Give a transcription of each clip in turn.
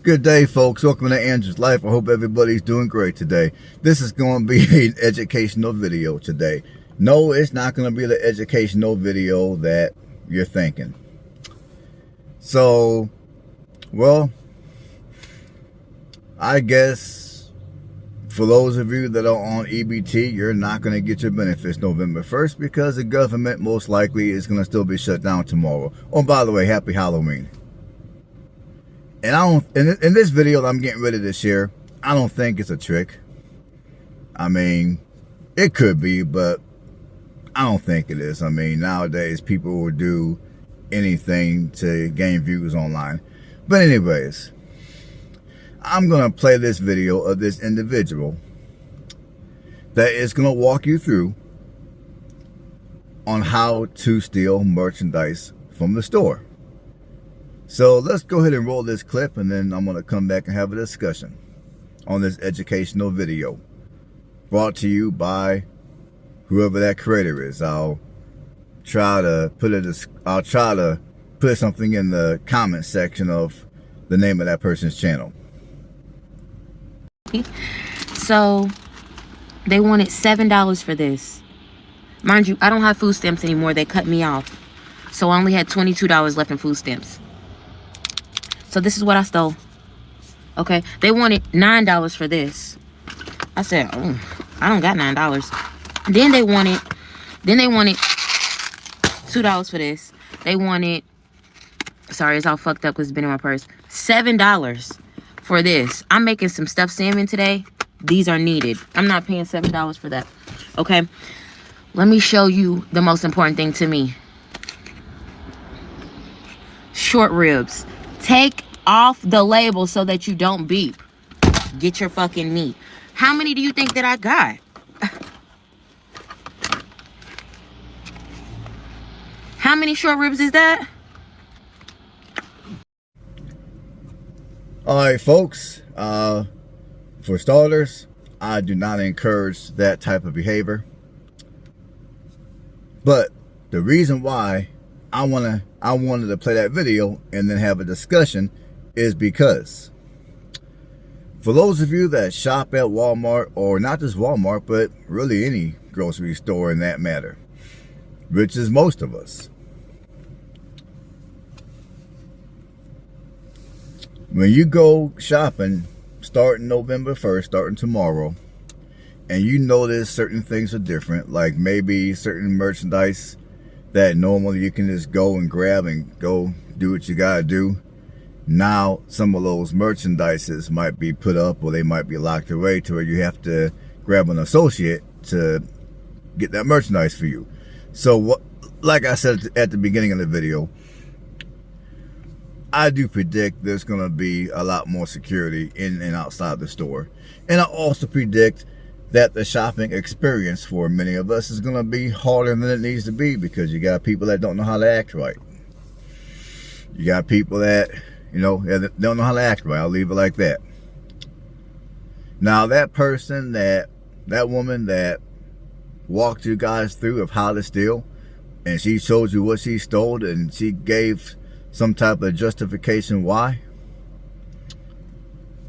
Good day, folks. Welcome to Andrew's Life. I hope everybody's doing great today. This is going to be an educational video today. No, it's not going to be the educational video that you're thinking. So, well, I guess for those of you that are on EBT, you're not going to get your benefits November 1st because the government most likely is going to still be shut down tomorrow. Oh, by the way, happy Halloween. And I don't, in this video that I'm getting ready to share, I don't think it's a trick. I mean, it could be, but I don't think it is. I mean, nowadays people will do anything to gain views online. But anyways, I'm going to play this video of this individual that is going to walk you through on how to steal merchandise from the store. So let's go ahead and roll this clip, and then I'm going to come back and have a discussion on this educational video brought to you by whoever that creator is. I'll try to put something in the comment section of the name of that person's channel. So they wanted $7 for this. Mind you, I don't have food stamps anymore. They cut me off. So I only had $22 left in food stamps. So this is what I stole. Okay, they wanted $9 for this. I said, oh, I don't got $9. Then they wanted $2 for this. They wanted, sorry, it's all fucked up because it's been in my purse. $7 for this. I'm making some stuffed salmon today. These are needed. I'm not paying $7 for that. Okay, let me show you the most important thing to me. Short ribs. Take off the label so that you don't beep. Get your fucking meat. How many do you think that I got? How many short ribs is that? All right, folks. For starters, I do not encourage that type of behavior. But the reason why I wanted to play that video and then have a discussion is because for those of you that shop at Walmart, or not just Walmart, but really any grocery store in that matter, which is most of us, when you go shopping starting November 1st, starting tomorrow, and you notice certain things are different, like maybe certain merchandise that normally you can just go and grab and go do what you gotta do. Now some of those merchandises might be put up, or they might be locked away to where you have to grab an associate to get that merchandise for you. So what, like I said at the beginning of the video, I do predict there's gonna be a lot more security in and outside the store. And I also predict that the shopping experience for many of us is going to be harder than it needs to be, because you got people that don't know how to act right. You got people that, you know, that don't know how to act right. I'll leave it like that. Now, that person, that woman that walked you guys through of how to steal, and she showed you what she stole, and she gave some type of justification why,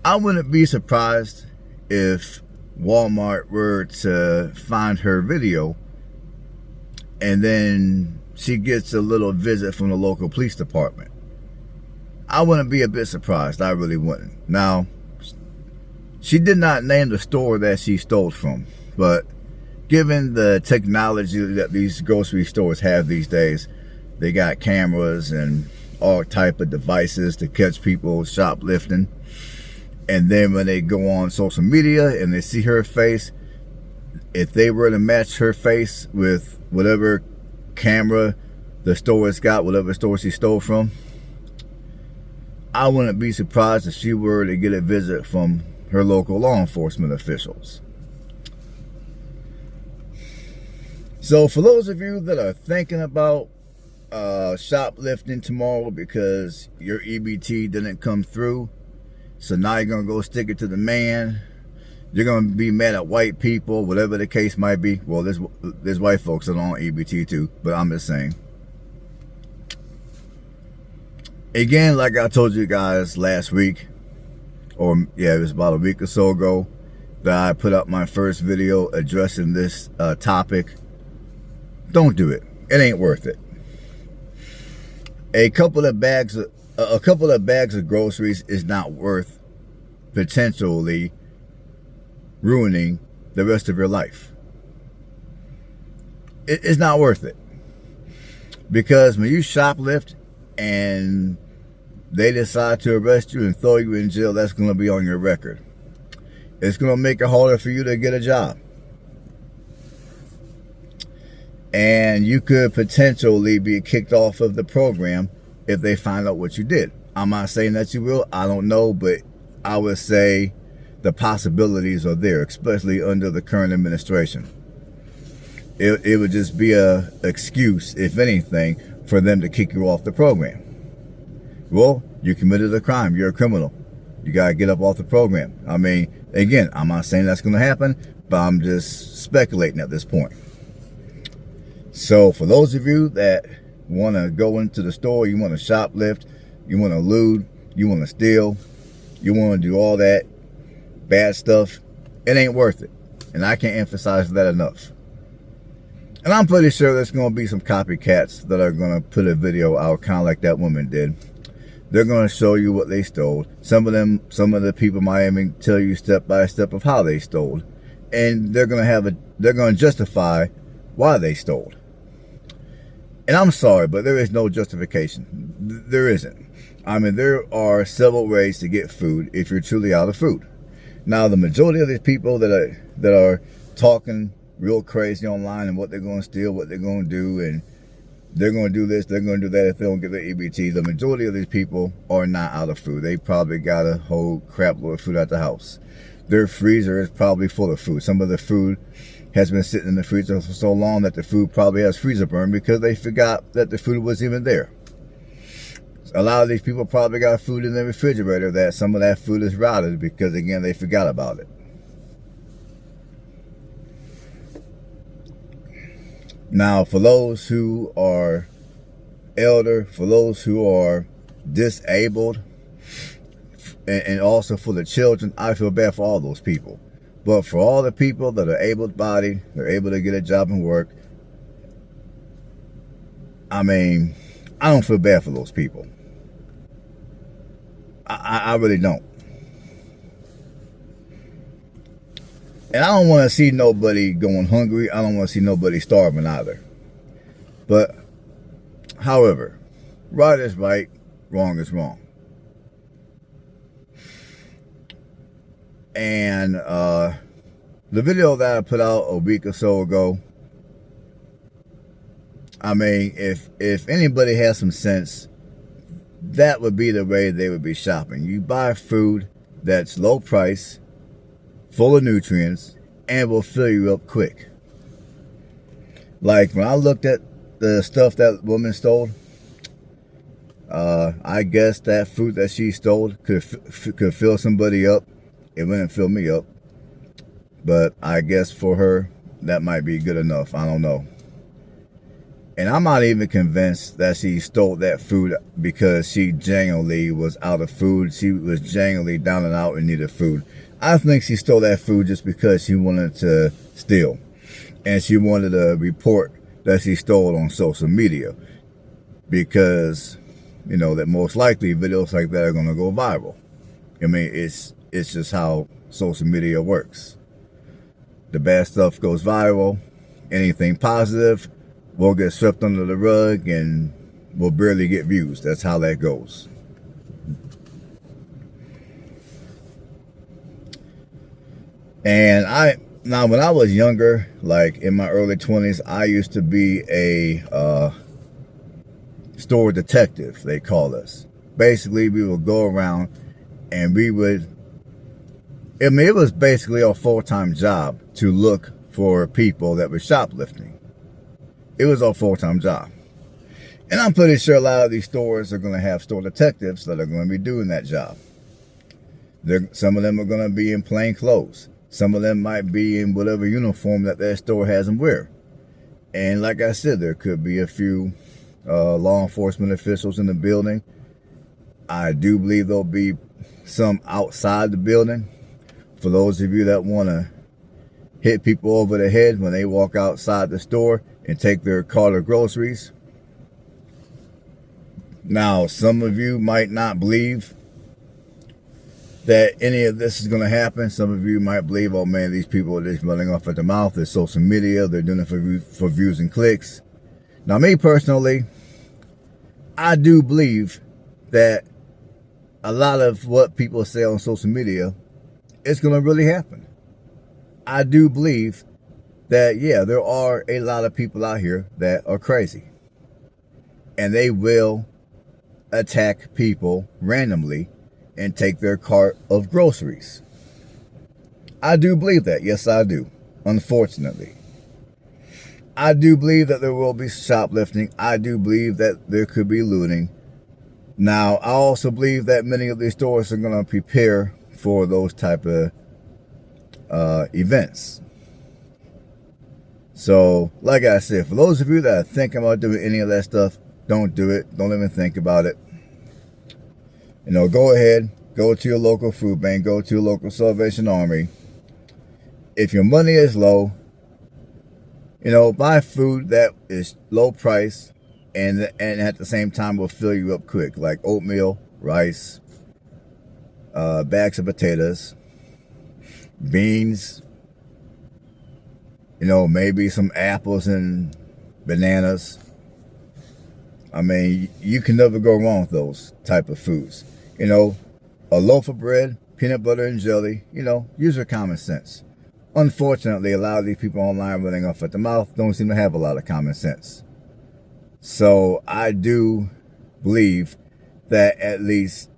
I wouldn't be surprised if Walmart were to find her video and then she gets a little visit from the local police department. I wouldn't be a bit surprised. I really wouldn't. Now, she did not name the store that she stole from, but given the technology that these grocery stores have these days, they got cameras and all type of devices to catch people shoplifting. And then when they go on social media and they see her face, if they were to match her face with whatever camera the store has got, whatever store she stole from, I wouldn't be surprised if she were to get a visit from her local law enforcement officials. So for those of you that are thinking about shoplifting tomorrow because your EBT didn't come through, so now you're going to go stick it to the man, you're going to be mad at white people, whatever the case might be. Well, there's white folks that are on EBT too, but I'm just saying. Again, like I told you guys last week, or yeah, it was about a week or so ago that I put up my first video addressing this topic. Don't do it. It ain't worth it. A couple of bags of groceries is not worth potentially ruining the rest of your life. It's not worth it. Because when you shoplift and they decide to arrest you and throw you in jail, that's going to be on your record. It's going to make it harder for you to get a job. And you could potentially be kicked off of the program if they find out what you did. I'm not saying that you will. I don't know, but I would say the possibilities are there, especially under the current administration. It would just be a excuse, if anything, for them to kick you off the program. Well, you committed a crime. You're a criminal. You got to get up off the program. I mean, again, I'm not saying that's going to happen, but I'm just speculating at this point. So for those of you that want to go into the store, you want to shoplift, you want to loot, you want to steal, you want to do all that bad stuff, it ain't worth it. And I can't emphasize that enough. And I'm pretty sure there's going to be some copycats that are going to put a video out kind of like that woman did. They're going to show you what they stole. Some of the people might even tell you step by step of how they stole. And they're going to justify why they stole. And I'm sorry, but there is no justification. There isn't. I mean, there are several ways to get food if you're truly out of food. Now, the majority of these people that are talking real crazy online and what they're going to steal, what they're going to do, and they're going to do this, they're going to do that if they don't get their EBT, the majority of these people are not out of food. They probably got a whole crap load of food at the house. Their freezer is probably full of food. Some of the food has been sitting in the freezer for so long that the food probably has freezer burn because they forgot that the food was even there. A lot of these people probably got food in the refrigerator that some of that food is rotted because, again, they forgot about it. Now, for those who are elder, for those who are disabled, and also for the children, I feel bad for all those people. But for all the people that are able-bodied, they're able to get a job and work, I mean, I don't feel bad for those people. I really don't. And I don't want to see nobody going hungry. I don't want to see nobody starving either. But, however, right is right, wrong is wrong. And the video that I put out a week or so ago, I mean, if anybody has some sense, that would be the way they would be shopping. You buy food that's low price, full of nutrients, and will fill you up quick. Like when I looked at the stuff that woman stole, I guess that food that she stole could fill somebody up. It wouldn't fill me up. But I guess for her, that might be good enough. I don't know. And I'm not even convinced that she stole that food because she genuinely was out of food. She was genuinely down and out and needed food. I think she stole that food just because she wanted to steal. And she wanted to report that she stole on social media. Because, you know, that most likely videos like that are going to go viral. I mean, it's just how social media works. The bad stuff goes viral. Anything positive will get swept under the rug and will barely get views. That's how that goes. And now when I was younger, like in my early 20s, I used to be a store detective, they call us. Basically, we would go around and we would, I mean, it was basically a full-time job to look for people that were shoplifting. It was a full-time job. And I'm pretty sure a lot of these stores are going to have store detectives that are going to be doing that job. Some of them are going to be in plain clothes. Some of them might be in whatever uniform that their store has them wear. And like I said, there could be a few law enforcement officials in the building. I do believe there'll be some outside the building. For those of you that want to hit people over the head when they walk outside the store and take their cart of groceries. Now, some of you might not believe that any of this is going to happen. Some of you might believe, oh man, these people are just running off at the mouth. It's social media. They're doing it for views and clicks. Now, me personally, I do believe that a lot of what people say on social media is going to really happen. I do believe that, yeah, there are a lot of people out here that are crazy. And they will attack people randomly and take their cart of groceries. I do believe that. Yes, I do. Unfortunately. I do believe that there will be shoplifting. I do believe that there could be looting. Now, I also believe that many of these stores are going to prepare for those type of events. So, like I said, for those of you that are thinking about doing any of that stuff, don't do it. Don't even think about it. You know, go ahead, go to your local food bank, go to your local Salvation Army. If your money is low, you know, buy food that is low price and at the same time will fill you up quick, like oatmeal, rice, bags of potatoes, beans, you know, maybe some apples and bananas. I mean, you can never go wrong with those type of foods. You know, a loaf of bread, peanut butter and jelly, you know, use your common sense. Unfortunately, a lot of these people online running off at the mouth don't seem to have a lot of common sense. So I do believe that at least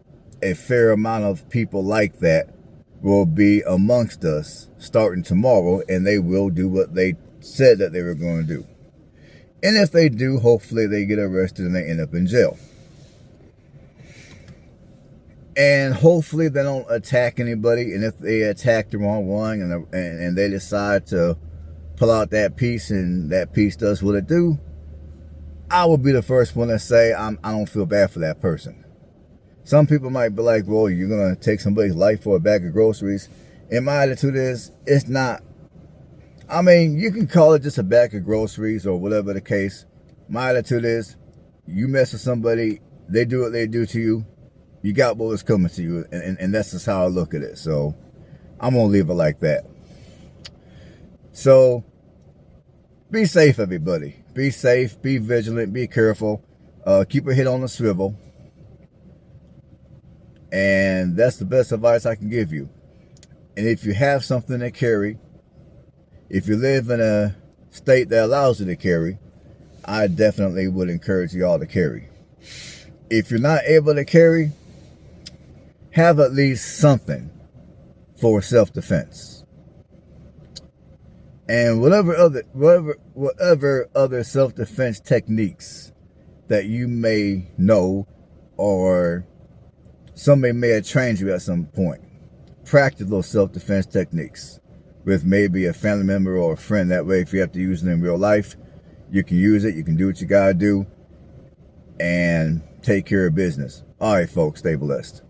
a fair amount of people like that will be amongst us starting tomorrow, and they will do what they said that they were going to do. And if they do, hopefully they get arrested and they end up in jail. And hopefully they don't attack anybody. And if they attack the wrong one and they decide to pull out that piece and that piece does what it do, I will be the first one to say I don't feel bad for that person. Some people might be like, well, you're going to take somebody's life for a bag of groceries. And my attitude is, it's not. I mean, you can call it just a bag of groceries or whatever the case. My attitude is, you mess with somebody, they do what they do to you, you got what was coming to you. And that's just how I look at it. So I'm going to leave it like that. So be safe, everybody. Be safe, be vigilant, be careful. Keep your head on the swivel. And that's the best advice I can give you. And if you have something to carry, if you live in a state that allows you to carry, I definitely would encourage you all to carry. If you're not able to carry, have at least something for self-defense. And whatever other self-defense techniques that you may know or somebody may have trained you at some point, practice those self-defense techniques with maybe a family member or a friend. That way, if you have to use it in real life, you can use it. You can do what you gotta do and take care of business. All right, folks, stay blessed.